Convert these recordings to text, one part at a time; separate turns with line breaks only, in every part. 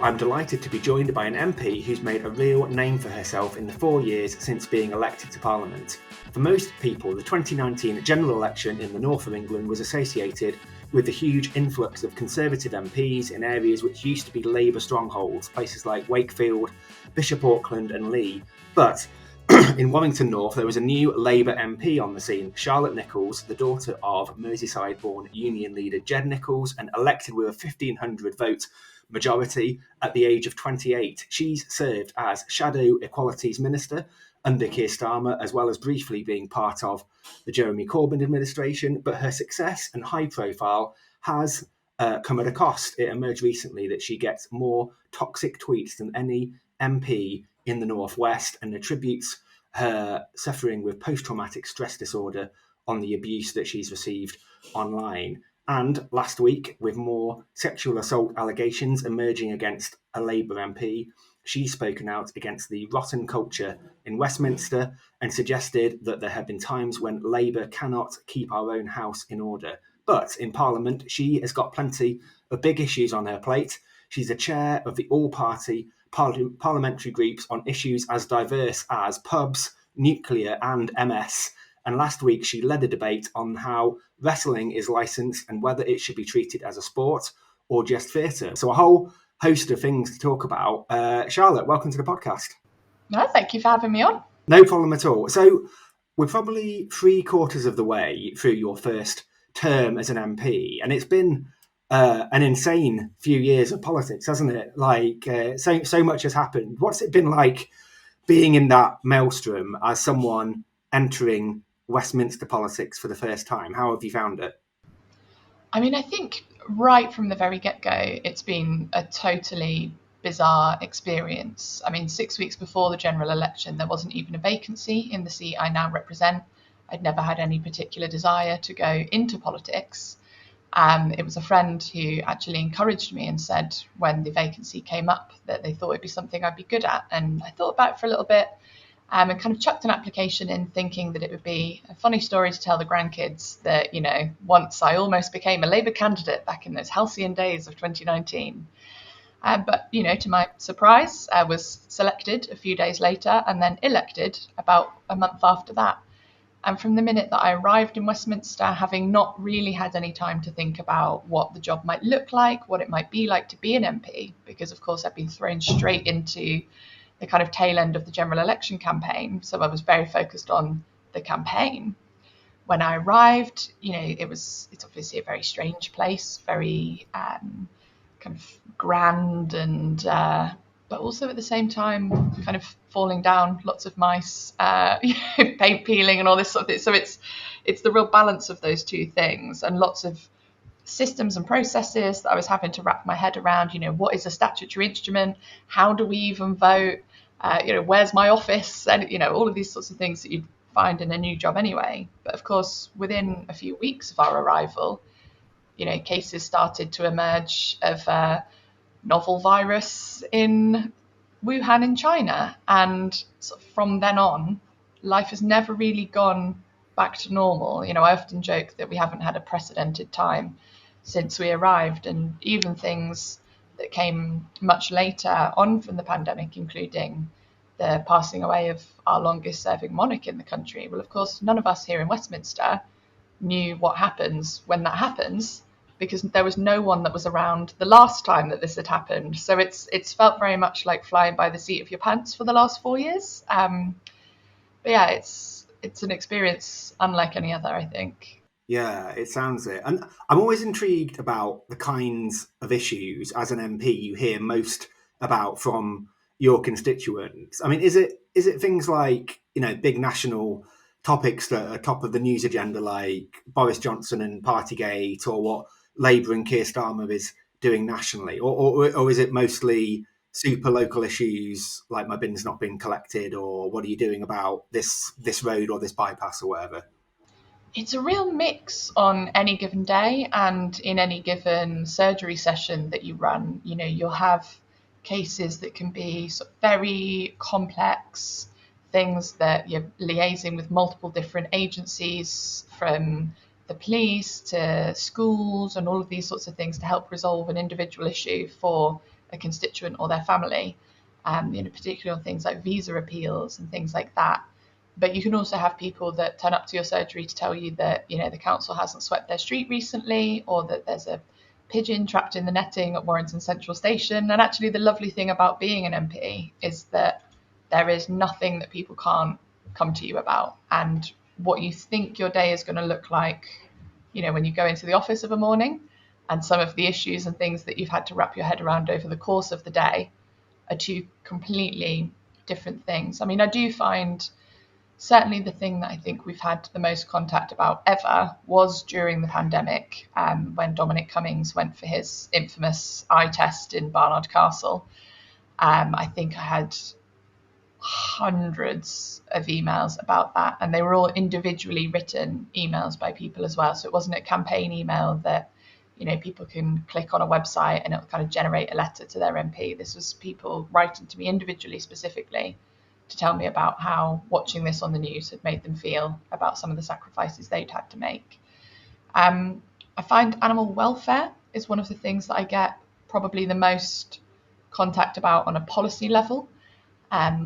I'm delighted to be joined by an MP who's made a real name for herself in the 4 years since being elected to Parliament. For most people, the 2019 general election in the north of England was associated with the huge influx of Conservative MPs in areas which used to be Labour strongholds, places like Wakefield, Bishop Auckland and Leigh. But in Warrington North, there was a new Labour MP on the scene, Shadow Nichols, the daughter of Merseyside-born union leader Ged Nichols, and elected with a 1,500 vote majority at the age of 28. She's served as Shadow Equalities Minister under Keir Starmer, as well as briefly being part of the Jeremy Corbyn administration, but her success and high profile has come at a cost. It emerged recently that she gets more toxic tweets than any MP in the Northwest and attributes her suffering with post-traumatic stress disorder on the abuse that she's received online. And last week, with more sexual assault allegations emerging against a Labour MP, she's spoken out against the rotten culture in Westminster and suggested that there have been times when Labour cannot keep our own house in order. But in Parliament, she has got plenty of big issues on her plate. She's the chair of the all-party parliamentary groups on issues as diverse as pubs, nuclear and MS. And last week, she led a debate on how wrestling is licensed and whether it should be treated as a sport or just theatre. So a whole host of things to talk about. Charlotte, welcome to the podcast.
No, thank you for having me on.
No problem at all. So we're probably 3/4 of the way through your first term as an MP, and it's been an insane few years of politics, hasn't it? Like so much has happened. What's it been like being in that maelstrom as someone entering Westminster politics for the first time? How have you found it?
I mean, I think right from the very get-go, it's been a totally bizarre experience. I mean, 6 weeks before the general election, there wasn't even a vacancy in the seat I now represent. I'd never had any particular desire to go into politics. It was a friend who actually encouraged me and said when the vacancy came up that they thought it'd be something I'd be good at. And I thought about it for a little bit. And kind of chucked an application in thinking that it would be a funny story to tell the grandkids that, you know, once I almost became a Labour candidate back in those halcyon days of 2019. But, you know, to my surprise, I was selected a few days later and then elected about a month after that. And from the minute that I arrived in Westminster, having not really had any time to think about what the job might look like, what it might be like to be an MP, because, of course, I've been thrown straight into the kind of tail end of the general election campaign. So I was very focused on the campaign. When I arrived, you know, it's obviously a very strange place, very kind of grand and, but also at the same time, kind of falling down, lots of mice, paint peeling and all this sort of thing. So it's the real balance of those two things and lots of systems and processes that I was having to wrap my head around. You know, what is a statutory instrument? How do we even vote? You know, where's my office? And, you know, all of these sorts of things that you'd find in a new job anyway. But of course, within a few weeks of our arrival, you know, cases started to emerge of novel virus in Wuhan in China. And sort of from then on, life has never really gone back to normal. You know, I often joke that we haven't had a precedented time since we arrived, and even things that came much later on from the pandemic, including the passing away of our longest serving monarch in the country. Well, of course, none of us here in Westminster knew what happens when that happens, because there was no one that was around the last time that this had happened. So it's felt very much like flying by the seat of your pants for the last 4 years. But yeah, it's an experience unlike any other, I think.
Yeah, it sounds it. And I'm always intrigued about the kinds of issues as an MP you hear most about from your constituents. I mean, is it things like, you know, big national topics that are top of the news agenda, like Boris Johnson and Partygate, or what Labour and Keir Starmer is doing nationally? Or is it mostly super local issues like my bin's not being collected, or what are you doing about this road or this bypass or whatever?
It's a real mix on any given day and in any given surgery session that you run. You know, you'll have cases that can be sort of very complex, things that you're liaising with multiple different agencies, from the police to schools and all of these sorts of things to help resolve an individual issue for a constituent or their family, particularly on things like visa appeals and things like that. But you can also have people that turn up to your surgery to tell you that, the council hasn't swept their street recently, or that there's a pigeon trapped in the netting at Warrington Central Station. And actually, the lovely thing about being an MP is that there is nothing that people can't come to you about. And what you think your day is going to look like, when you go into the office of a morning, and some of the issues and things that you've had to wrap your head around over the course of the day are two completely different things. I mean, I do find certainly the thing that I think we've had the most contact about ever was during the pandemic, when Dominic Cummings went for his infamous eye test in Barnard Castle. I think I had hundreds of emails about that, and they were all individually written emails by people as well. So it wasn't a campaign email that, people can click on a website and it'll kind of generate a letter to their MP. This was people writing to me individually, specifically, to tell me about how watching this on the news had made them feel about some of the sacrifices they'd had to make. I find animal welfare is one of the things that I get probably the most contact about on a policy level,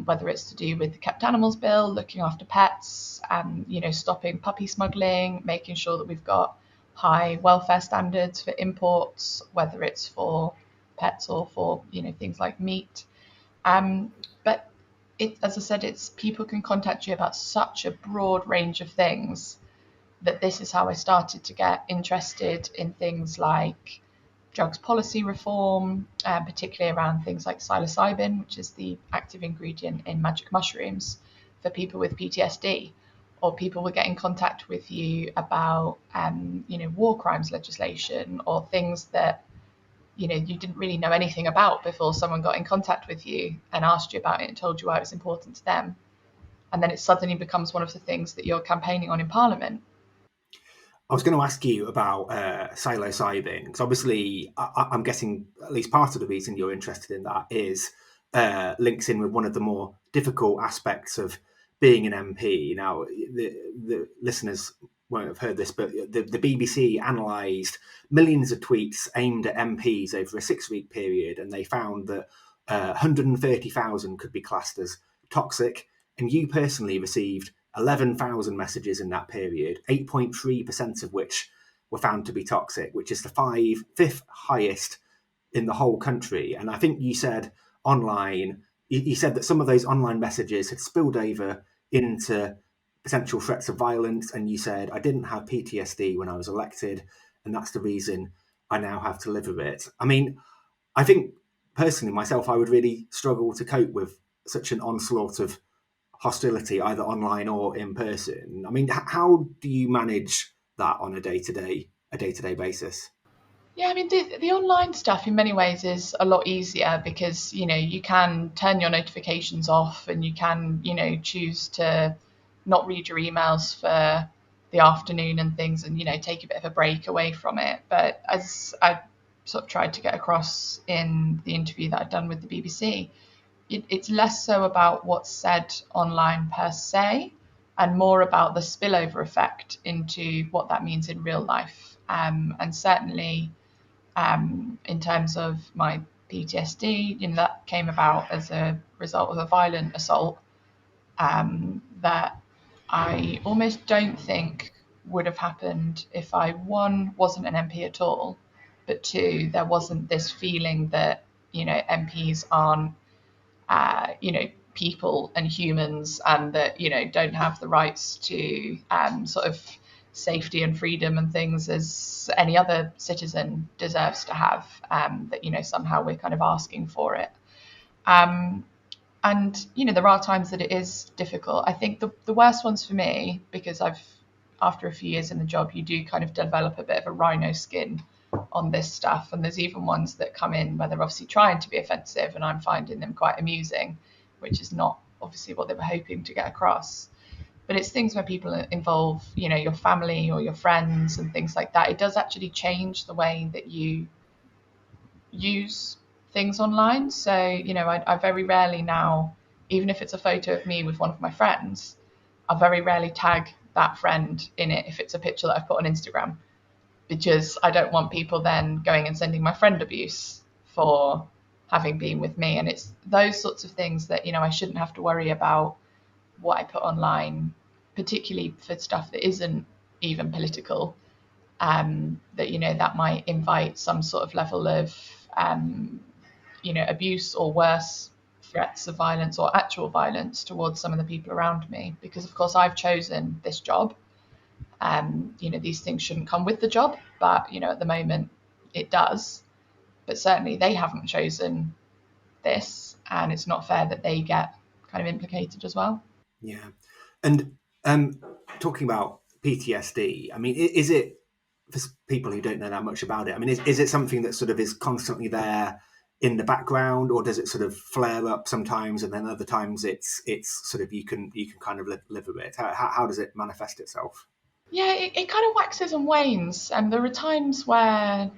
whether it's to do with the Kept Animals Bill, looking after pets, stopping puppy smuggling, making sure that we've got high welfare standards for imports, whether it's for pets or for, things like meat. But as I said, it's people can contact you about such a broad range of things that this is how I started to get interested in things like drugs policy reform, particularly around things like psilocybin, which is the active ingredient in magic mushrooms for people with PTSD, or people will get in contact with you about, war crimes legislation, or things that you didn't really know anything about before someone got in contact with you and asked you about it and told you why it was important to them. And then it suddenly becomes one of the things that you're campaigning on in Parliament.
I was going to ask you about psilocybin, because obviously I'm guessing at least part of the reason you're interested in that is links in with one of the more difficult aspects of being an MP. Now, the listeners won't have heard this, but the BBC analysed millions of tweets aimed at MPs over a 6-week period, and they found that 130,000 could be classed as toxic, and you personally received 11,000 messages in that period, 8.3% of which were found to be toxic, which is the fifth highest in the whole country. And I think you said online, you said that some of those online messages had spilled over into potential threats of violence. And you said, I didn't have PTSD when I was elected, and that's the reason I now have to live with it. I mean, I think personally myself, I would really struggle to cope with such an onslaught of hostility, either online or in person. I mean, how do you manage that on a day-to-day basis?
Yeah, I mean, the online stuff in many ways is a lot easier because, you can turn your notifications off, and you can, choose to not read your emails for the afternoon and things, and, take a bit of a break away from it. But as I sort of tried to get across in the interview that I'd done with the BBC, it's less so about what's said online per se, and more about the spillover effect into what that means in real life. And certainly, in terms of my PTSD, that came about as a result of a violent assault, that I almost don't think would have happened if I, one, wasn't an MP at all, but two, there wasn't this feeling that, MPs aren't, people and humans, and that, don't have the rights to sort of safety and freedom and things as any other citizen deserves to have, that, somehow we're kind of asking for it. And, there are times that it is difficult. I think the worst ones for me, because after a few years in the job, you do kind of develop a bit of a rhino skin on this stuff. And there's even ones that come in where they're obviously trying to be offensive, and I'm finding them quite amusing, which is not obviously what they were hoping to get across. But it's things where people involve, your family or your friends and things like that. It does actually change the way that you use things online. So, I very rarely now, even if it's a photo of me with one of my friends, I very rarely tag that friend in it if it's a picture that I've put on Instagram, because I don't want people then going and sending my friend abuse for having been with me. And it's those sorts of things that, I shouldn't have to worry about what I put online, particularly for stuff that isn't even political, that might invite some sort of level of, abuse or worse, threats of violence or actual violence towards some of the people around me. Because, of course, I've chosen this job. These things shouldn't come with the job, but, at the moment it does. But certainly they haven't chosen this, and it's not fair that they get kind of implicated as well.
Yeah. And talking about PTSD, I mean, is it, for people who don't know that much about it, I mean, is it something that sort of is constantly there in the background, or does it sort of flare up sometimes and then other times it's sort of you can kind of live with it? How does it manifest itself?
Yeah, it kind of waxes and wanes, and there are times where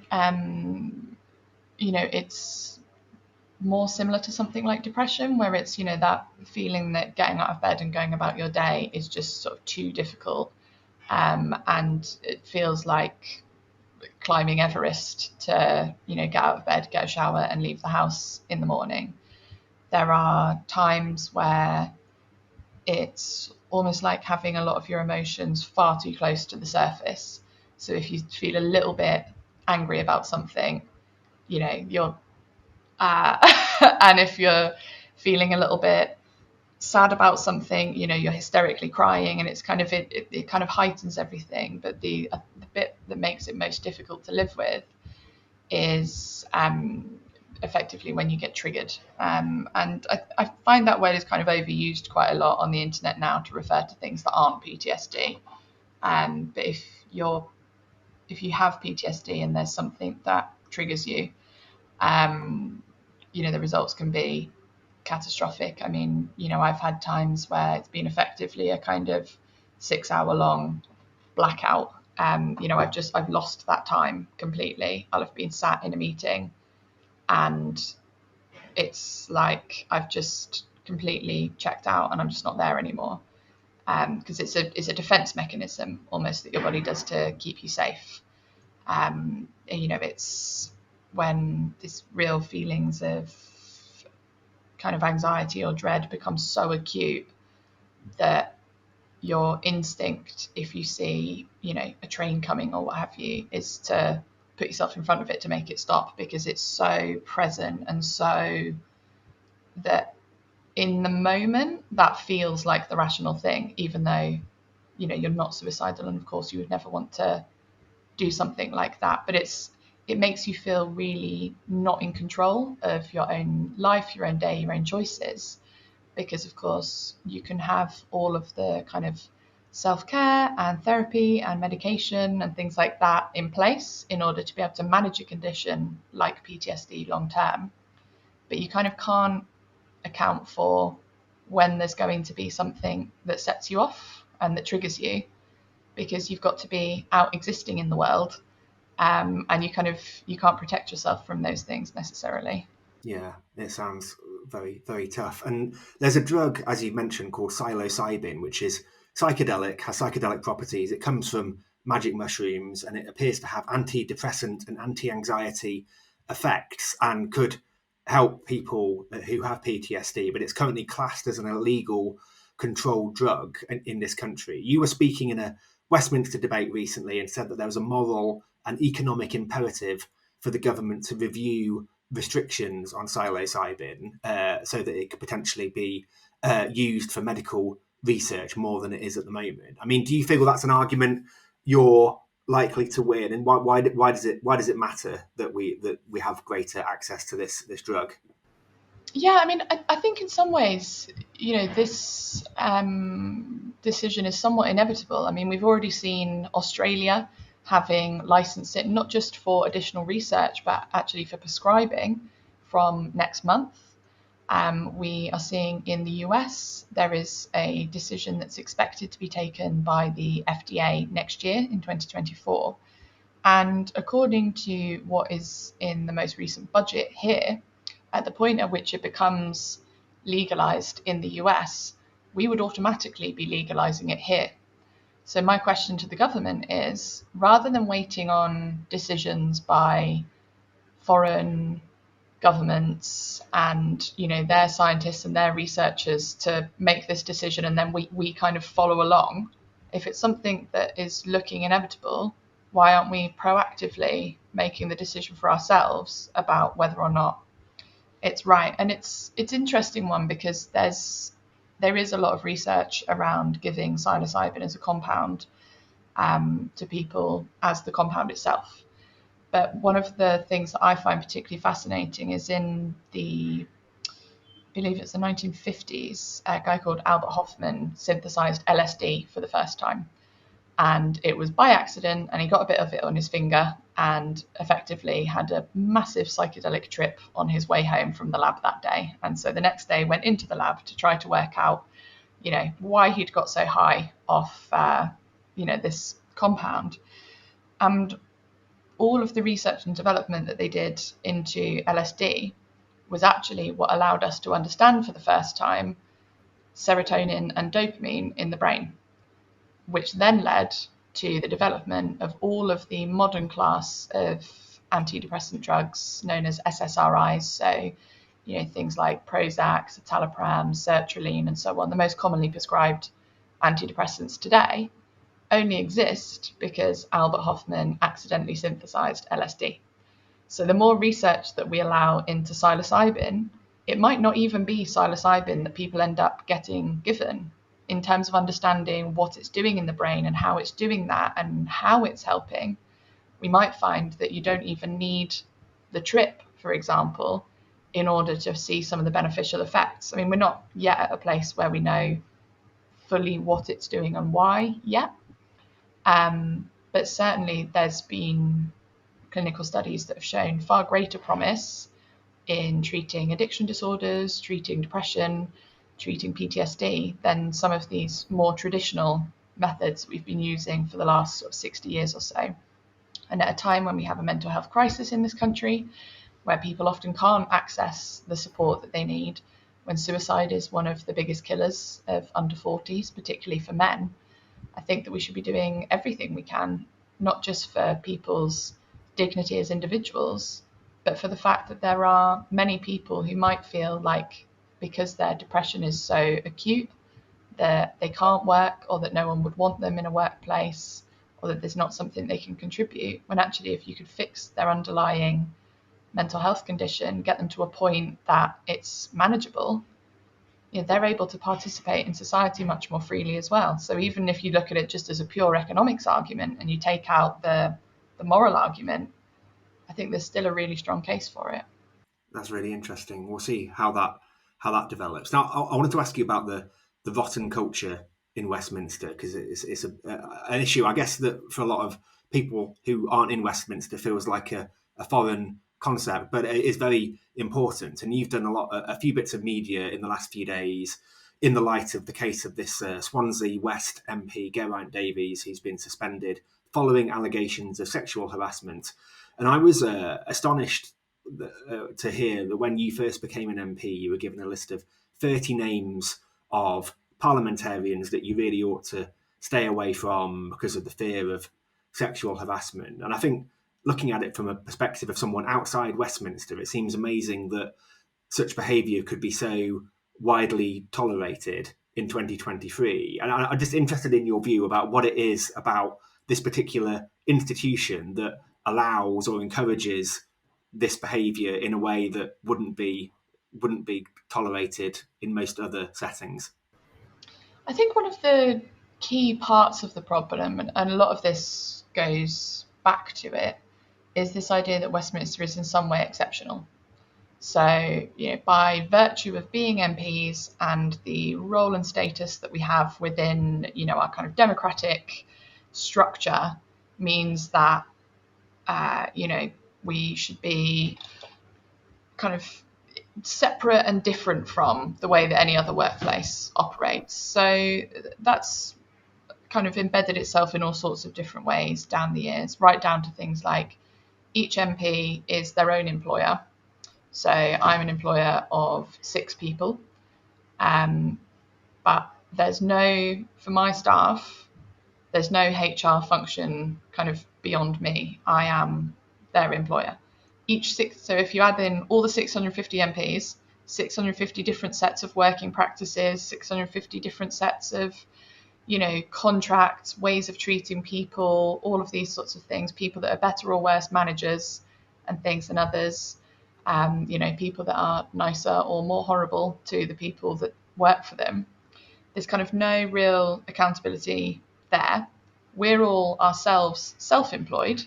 it's more similar to something like depression, where it's that feeling that getting out of bed and going about your day is just sort of too difficult, and it feels like climbing Everest to get out of bed, get a shower, and leave the house in the morning. There are times where it's almost like having a lot of your emotions far too close to the surface. So if you feel a little bit angry about something, you're and if you're feeling a little bit sad about something, you're hysterically crying, and it's kind of it kind of heightens everything. But the bit that makes it most difficult to live with is effectively when you get triggered. And I find that word is kind of overused quite a lot on the internet now to refer to things that aren't PTSD. But if you have PTSD and there's something that triggers you, the results can be catastrophic. I mean, I've had times where it's been effectively a kind of 6-hour long blackout. I've lost that time completely. I'll have been sat in a meeting and it's like I've just completely checked out and I'm just not there anymore. Because it's a defense mechanism almost that your body does to keep you safe. It's when these real feelings of kind of anxiety or dread become so acute that your instinct, if you see, a train coming or what have you, is to put yourself in front of it to make it stop, because it's so present, and so that in the moment that feels like the rational thing, even though, you're not suicidal, and of course you would never want to do something like that. But it makes you feel really not in control of your own life, your own day, your own choices, because of course you can have all of the kind of self-care and therapy and medication and things like that in place in order to be able to manage a condition like PTSD long term, but you kind of can't account for when there's going to be something that sets you off and that triggers you, because you've got to be out existing in the world, and you can't protect yourself from those things necessarily.
Yeah, it sounds very, very tough. And there's a drug, as you mentioned, called psilocybin, which is psychedelic, has psychedelic properties. It comes from magic mushrooms, and it appears to have antidepressant and anti-anxiety effects and could help people who have PTSD, but it's currently classed as an illegal controlled drug in this country. You were speaking in a Westminster debate recently and said that there was a moral and economic imperative for the government to review restrictions on psilocybin so that it could potentially be used for medical research more than it is at the moment. I mean, do you feel that's an argument you're likely to win, and why does it matter that we have greater access to this drug?
Yeah, I mean, I think in some ways, this decision is somewhat inevitable. I mean, we've already seen Australia having licensed it not just for additional research, but actually for prescribing from next month. We are seeing in the US, there is a decision that's expected to be taken by the FDA next year in 2024. And according to what is in the most recent budget here, at the point at which it becomes legalized in the US, we would automatically be legalizing it here. So my question to the government is, rather than waiting on decisions by foreign governments and their scientists and their researchers to make this decision and then we kind of follow along, if it's something that is looking inevitable, why aren't we proactively making the decision for ourselves about whether or not it's right? And it's interesting one, because there is a lot of research around giving psilocybin as a compound to people as the compound itself. But one of the things that I find particularly fascinating is in I believe it's the 1950s, a guy called Albert Hofmann synthesized LSD for the first time. And it was by accident, and he got a bit of it on his finger and effectively had a massive psychedelic trip on his way home from the lab that day. And so the next day went into the lab to try to work out, why he'd got so high off, this compound. And all of the research and development that they did into LSD was actually what allowed us to understand for the first time serotonin and dopamine in the brain, which then led to the development of all of the modern class of antidepressant drugs known as SSRIs. So, things like Prozac, citalopram, sertraline, and so on. The most commonly prescribed antidepressants today only exist because Albert Hofmann accidentally synthesized LSD. So the more research that we allow into psilocybin, it might not even be psilocybin that people end up getting given, in terms of understanding what it's doing in the brain and how it's doing that and how it's helping. We might find that you don't even need the trip, for example, in order to see some of the beneficial effects. I mean, we're not yet at a place where we know fully what it's doing and why yet. But certainly there's been clinical studies that have shown far greater promise in treating addiction disorders, treating depression, treating PTSD than some of these more traditional methods we've been using for the last 60 years or so. And at a time when we have a mental health crisis in this country, where people often can't access the support that they need, when suicide is one of the biggest killers of under 40s, particularly for men, I think that we should be doing everything we can, not just for people's dignity as individuals, but for the fact that there are many people who might feel like, because their depression is so acute, that they can't work, or that no one would want them in a workplace, or that there's not something they can contribute, when actually if you could fix their underlying mental health condition, get them to a point that it's manageable, they're able to participate in society much more freely as well. So even if you look at it just as a pure economics argument and you take out the moral argument, I think there's still a really strong case for it.
That's really interesting. We'll see how that develops. Now, I wanted to ask you about the rotten culture in Westminster, because it's an issue, I guess, that for a lot of people who aren't in Westminster feels like a foreign concept, but it is very important. And you've done a few bits of media in the last few days in the light of the case of this Swansea West MP, Geraint Davies, who's been suspended following allegations of sexual harassment. And I was astonished to hear that when you first became an MP, you were given a list of 30 names of parliamentarians that you really ought to stay away from because of the fear of sexual harassment. And I think, looking at it from a perspective of someone outside Westminster, it seems amazing that such behaviour could be so widely tolerated in 2023. And I'm just interested in your view about what it is about this particular institution that allows or encourages this behaviour in a way that wouldn't be tolerated in most other settings.
I think one of the key parts of the problem, and a lot of this goes back to it, is this idea that Westminster is in some way exceptional. So, by virtue of being MPs and the role and status that we have within, our kind of democratic structure, means that, we should be kind of separate and different from the way that any other workplace operates. So that's kind of embedded itself in all sorts of different ways down the years, right down to things like each MP is their own employer. So I'm an employer of 6 people, but there's no, for my staff, There's no HR function kind of beyond me. I am their employer. So if you add in all the 650 MPs, 650 different sets of working practices, 650 different sets of, contracts, ways of treating people, all of these sorts of things, people that are better or worse managers and things than others, people that are nicer or more horrible to the people that work for them. There's kind of no real accountability there. We're all ourselves self-employed.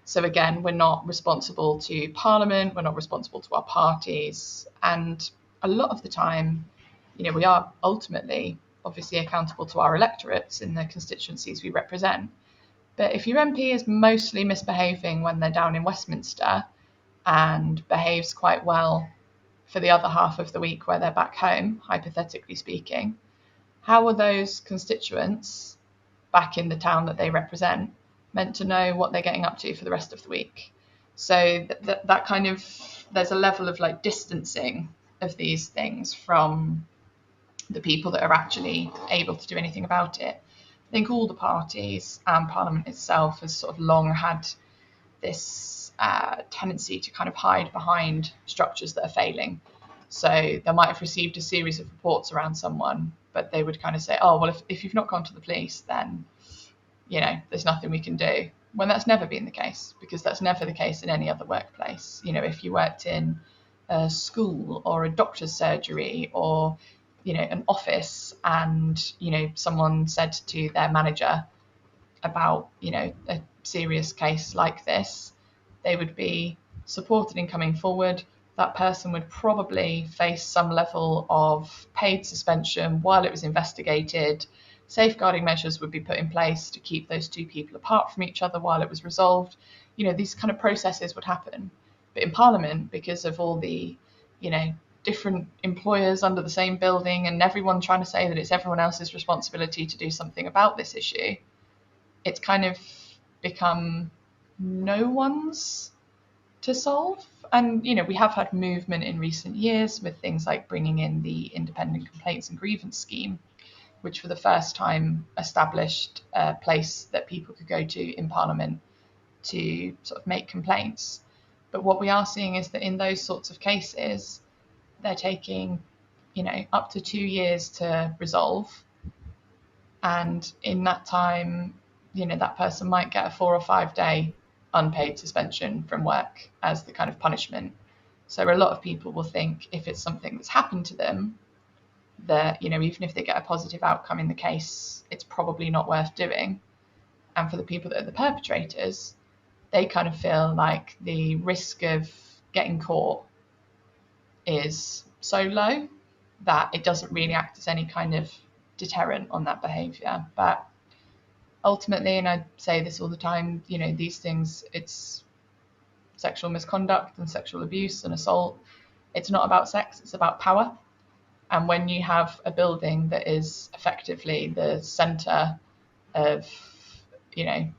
So again, we're not responsible to Parliament, we're not responsible to our parties. And a lot of the time, we are ultimately obviously accountable to our electorates in the constituencies we represent. But if your MP is mostly misbehaving when they're down in Westminster and behaves quite well for the other half of the week where they're back home, hypothetically speaking, how are those constituents back in the town that they represent meant to know what they're getting up to for the rest of the week? So that kind of, there's a level of like distancing of these things from the people that are actually able to do anything about it. I think all the parties and Parliament itself has sort of long had this tendency to kind of hide behind structures that are failing. So they might have received a series of reports around someone, but they would kind of say, oh, well, if you've not gone to the police, then, there's nothing we can do. When that's never been the case, because that's never the case in any other workplace. If you worked in a school or a doctor's surgery or, an office and, someone said to their manager about, a serious case like this, they would be supported in coming forward. That person would probably face some level of paid suspension while it was investigated. Safeguarding measures would be put in place to keep those two people apart from each other while it was resolved. These kind of processes would happen. But in Parliament, because of all the, different employers under the same building and everyone trying to say that it's everyone else's responsibility to do something about this issue, it's kind of become no one's to solve. And, we have had movement in recent years with things like bringing in the Independent Complaints and Grievance Scheme, which for the first time established a place that people could go to in Parliament to sort of make complaints. But what we are seeing is that in those sorts of cases, they're taking, up to 2 years to resolve. And in that time, that person might get a 4 or 5 day unpaid suspension from work as the kind of punishment. So a lot of people will think if it's something that's happened to them, that, even if they get a positive outcome in the case, it's probably not worth doing. And for the people that are the perpetrators, they kind of feel like the risk of getting caught is so low that it doesn't really act as any kind of deterrent on that behaviour. But ultimately, and I say this all the time, these things, it's sexual misconduct and sexual abuse and assault. It's not about sex, it's about power. And when you have a building that is effectively the centre of,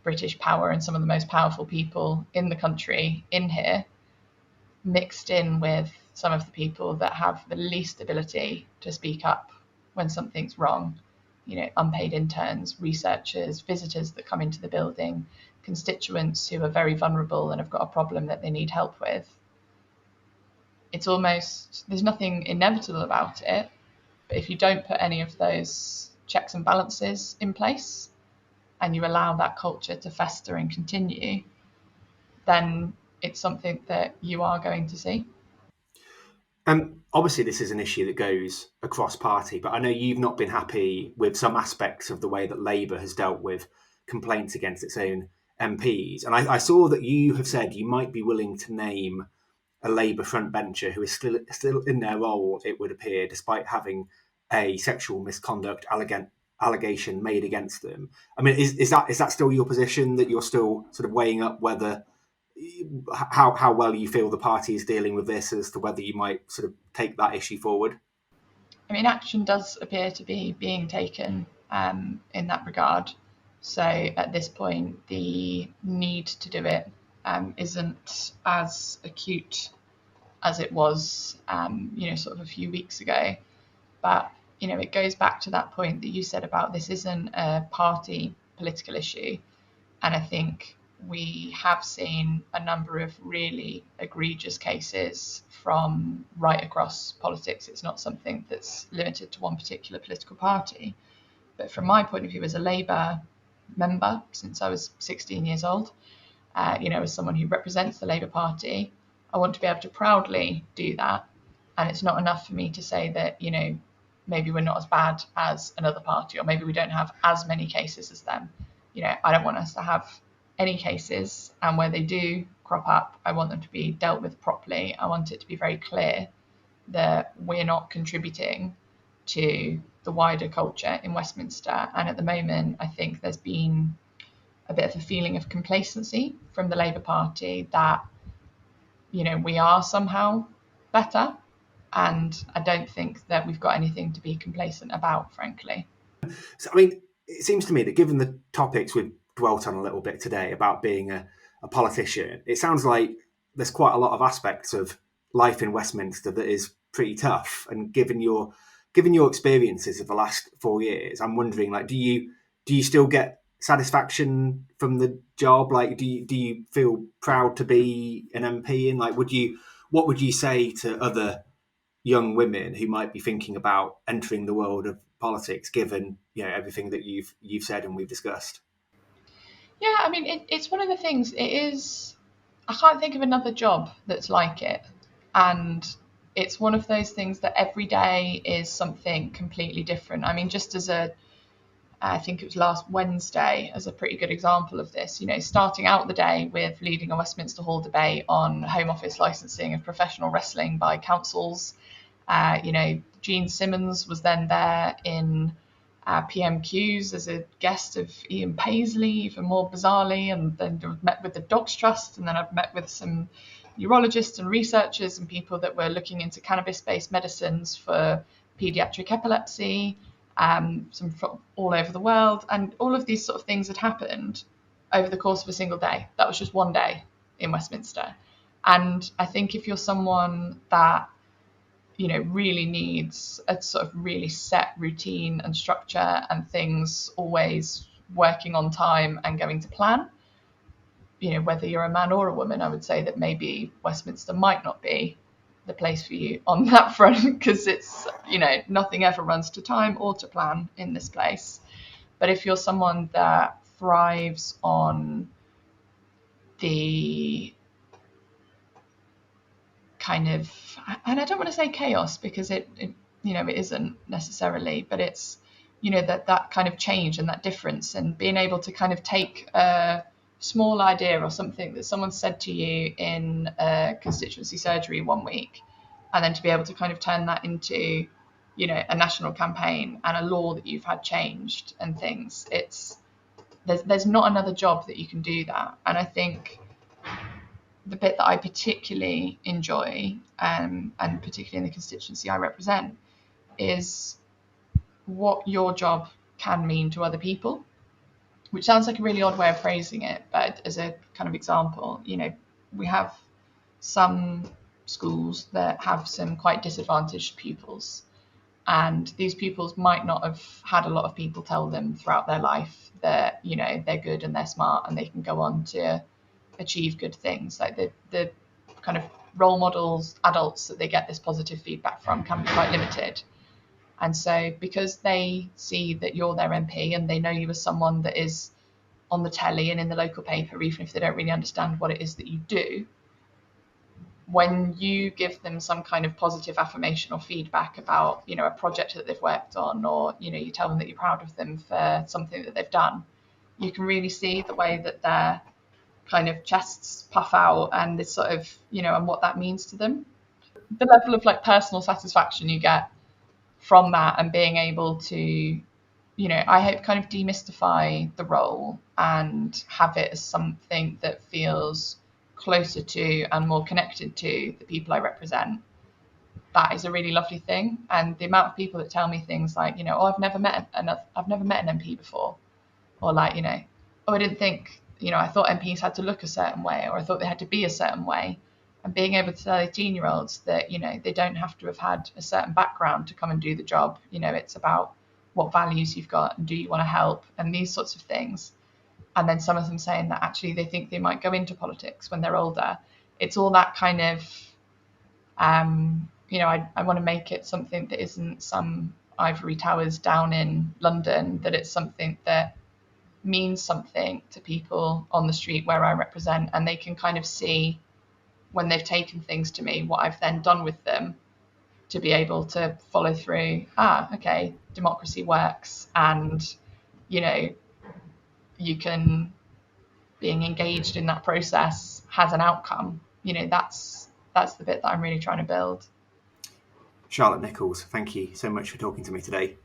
British power and some of the most powerful people in the country in here, mixed in with some of the people that have the least ability to speak up when something's wrong, unpaid interns, researchers, visitors that come into the building, constituents who are very vulnerable and have got a problem that they need help with. It's almost, there's nothing inevitable about it, but if you don't put any of those checks and balances in place and you allow that culture to fester and continue, then it's something that you are going to see.
Obviously, this is an issue that goes across party, but I know you've not been happy with some aspects of the way that Labour has dealt with complaints against its own MPs. And I saw that you have said you might be willing to name a Labour frontbencher who is still in their role, it would appear, despite having a sexual misconduct allegation made against them. I mean, is that still your position, that you're still sort of weighing up whether how well you feel the party is dealing with this, as to whether you might sort of take that issue forward?
I mean, action does appear to be being taken in that regard. So at this point, the need to do it isn't as acute as it was, sort of a few weeks ago. But, it goes back to that point that you said about this isn't a party political issue. And I think we have seen a number of really egregious cases from right across politics. It's not something that's limited to one particular political party. But from my point of view as a Labour member since I was 16 years old, as someone who represents the Labour Party, I want to be able to proudly do that. And it's not enough for me to say that, maybe we're not as bad as another party, or maybe we don't have as many cases as them. I don't want us to have any cases, and where they do crop up, I want them to be dealt with properly. I want it to be very clear that we're not contributing to the wider culture in Westminster. And at the moment, I think there's been a bit of a feeling of complacency from the Labour Party that, we are somehow better. And I don't think that we've got anything to be complacent about, frankly.
So, I mean, it seems to me that given the topics we've dwelt on a little bit today about being a politician, it sounds like there's quite a lot of aspects of life in Westminster that is pretty tough. And given your experiences of the last 4 years, I'm wondering, do you still get satisfaction from the job? Do you feel proud to be an MP? And what would you say to other young women who might be thinking about entering the world of politics, given everything that you've said and we've discussed?
Yeah, I mean, it's one of the things. It is. I can't think of another job that's like it, and it's one of those things that every day is something completely different. I mean, just as I think it was last Wednesday as a pretty good example of this, starting out the day with leading a Westminster Hall debate on Home Office licensing of professional wrestling by councils. Jean Simmons was then there in PMQs as a guest of Ian Paisley, even more bizarrely, and then met with the Dogs Trust, and then I've met with some neurologists and researchers and people that were looking into cannabis-based medicines for paediatric epilepsy, some from all over the world, and all of these sort of things had happened over the course of a single day. That was just one day in Westminster. And I think if you're someone that really needs a sort of really set routine and structure and things always working on time and going to plan, whether you're a man or a woman, I would say that maybe Westminster might not be the place for you on that front, because it's, nothing ever runs to time or to plan in this place. But if you're someone that thrives on the kind of, and I don't want to say chaos, because it isn't necessarily, but it's, that kind of change and that difference, and being able to kind of take a small idea or something that someone said to you in a constituency surgery one week, and then to be able to kind of turn that into, a national campaign and a law that you've had changed and things. There's not another job that you can do that. And I think the bit that I particularly enjoy, and particularly in the constituency I represent, is what your job can mean to other people, which sounds like a really odd way of phrasing it, but as a kind of example, we have some schools that have some quite disadvantaged pupils, and these pupils might not have had a lot of people tell them throughout their life that, they're good and they're smart and they can go on to achieve good things. Like the kind of role models, adults that they get this positive feedback from can be quite limited. And so because they see that you're their MP and they know you as someone that is on the telly and in the local paper, even if they don't really understand what it is that you do, when you give them some kind of positive affirmation or feedback about, a project that they've worked on, or, you tell them that you're proud of them for something that they've done, you can really see the way that their kind of chests puff out, and it's sort of, and what that means to them. The level of personal satisfaction you get from that, and being able to, I hope kind of demystify the role and have it as something that feels closer to and more connected to the people I represent. That is a really lovely thing. And the amount of people that tell me things like, oh, I've never met an MP before, or oh, I didn't think, I thought MPs had to look a certain way, or I thought they had to be a certain way. And being able to tell 18-year-olds that, they don't have to have had a certain background to come and do the job. It's about what values you've got, and do you want to help, and these sorts of things. And then some of them saying that actually they think they might go into politics when they're older. It's all that kind of, I want to make it something that isn't some ivory towers down in London, that it's something that means something to people on the street where I represent, and they can kind of see when they've taken things to me what I've then done with them, to be able to follow through. Okay, democracy works, and you can, being engaged in that process has an outcome. That's the bit that I'm really trying to build.
Charlotte Nichols, thank you so much for talking to me today.